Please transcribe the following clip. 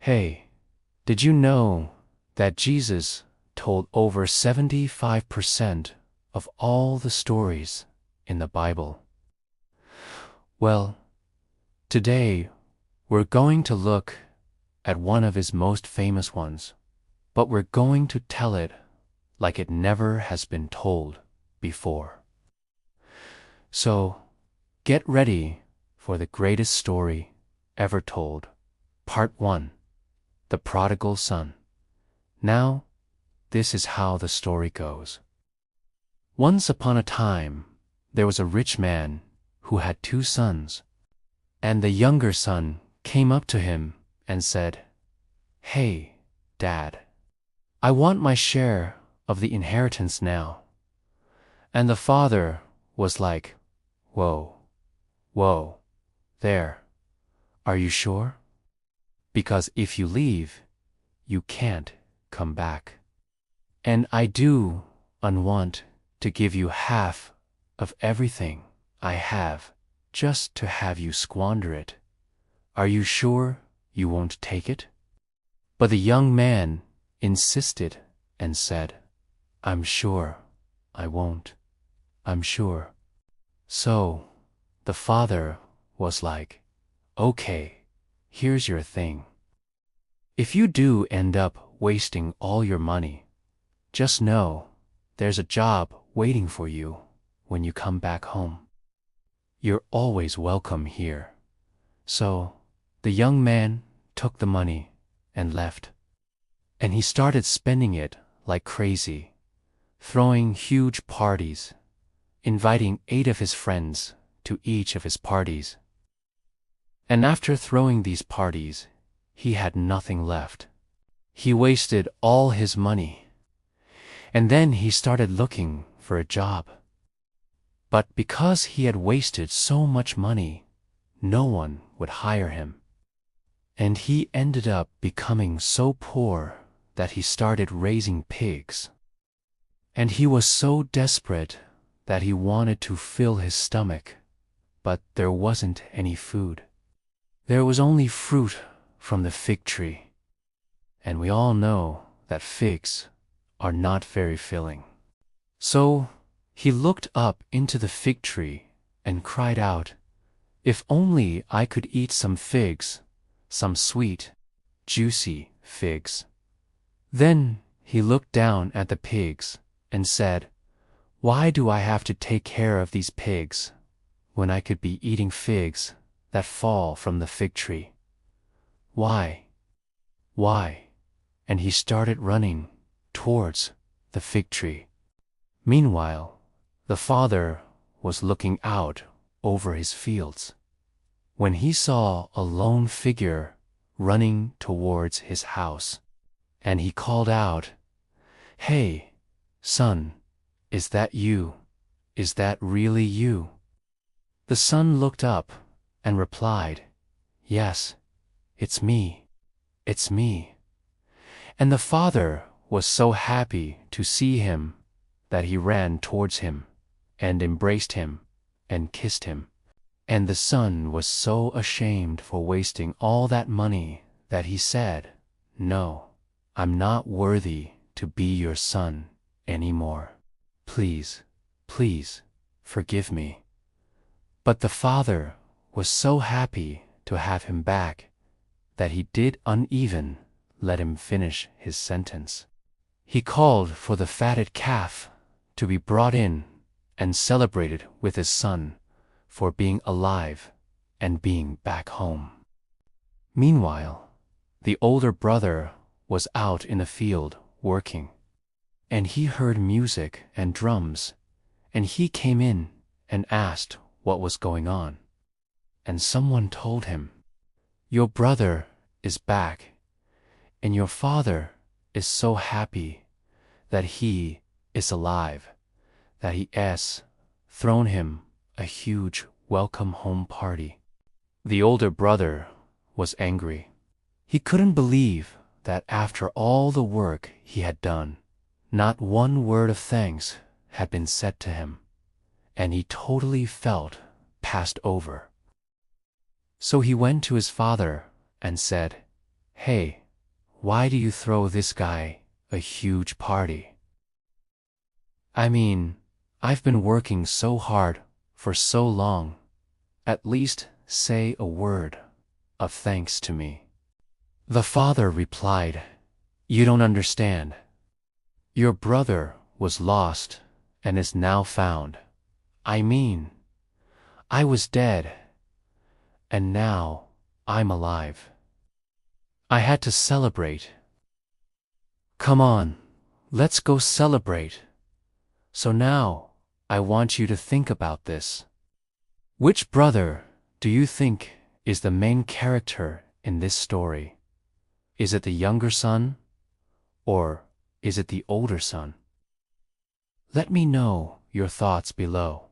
Hey, did you know that Jesus told over 75% of all the stories in the Bible? Well, today we're going to look at one of his most famous ones, but we're going to tell it like it never has been told before. So, get ready for the greatest story ever told, Part 1, The Prodigal Son. Now, this is how the story goes. Once upon a time, there was a rich man who had 2 sons, and the younger son came up to him and said, "Hey, Dad, I want my share of the inheritance now." And the father was like, "Whoa, there, are you sure? Because if you leave, you can't come back. And I do want to give you half of everything I have just to have you squander it. Are you sure you won't take it?" But the young man insisted and said, "I'm sure I won't. I'm sure." So the father was like, "Okay, here's your thing. If you do end up wasting all your money, just know there's a job waiting for you when you come back home. You're always welcome here." So the young man took the money and left. And he started spending it like crazy, throwing huge parties, inviting 8 of his friends to each of his parties. And after throwing these parties, he had nothing left. He wasted all his money. And then he started looking for a job. But because he had wasted so much money, no one would hire him. And he ended up becoming so poor that he started raising pigs. And he was so desperate that he wanted to fill his stomach, but there wasn't any food. There was only fruit from the fig tree. And we all know that figs are not very filling. So he looked up into the fig tree and cried out, "If only I could eat some figs, some sweet, juicy figs." Then he looked down at the pigs and said, "Why do I have to take care of these pigs when I could be eating figs that fall from the fig tree? Why? And he started running towards the fig tree. Meanwhile, the father was looking out over his fields when he saw a lone figure running towards his house. And he called out, "Hey, son, is that you? Is that really you?" The son looked up and replied, "Yes, it's me. It's me." And the father was so happy to see him that he ran towards him and embraced him and kissed him. And the son was so ashamed for wasting all that money that he said, "No, I'm not worthy to be your son anymore. Please, forgive me." But the father was so happy to have him back that he did uneven let him finish his sentence. He called for the fatted calf to be brought in and celebrated with his son for being alive and being back home. Meanwhile, the older brother was out in the field working, and he heard music and drums, and he came in and asked what was going on. And someone told him, "Your brother is back, and your father is so happy that he is alive, that he has thrown him a huge welcome home party." The older brother was angry. He couldn't believe that after all the work he had done, not one word of thanks had been said to him, and he totally felt passed over. So he went to his father and said, "Hey, why do you throw this guy a huge party? I mean, I've been working so hard for so long. At least say a word of thanks to me." The father replied, "You don't understand. Your brother was lost and is now found. I mean, I was dead, and now I'm alive. I had to celebrate. Come on, let's go celebrate. So now, I want you to think about this. Which brother do you think is the main character in this story? Is it the younger son, or is it the older son? Let me know your thoughts below.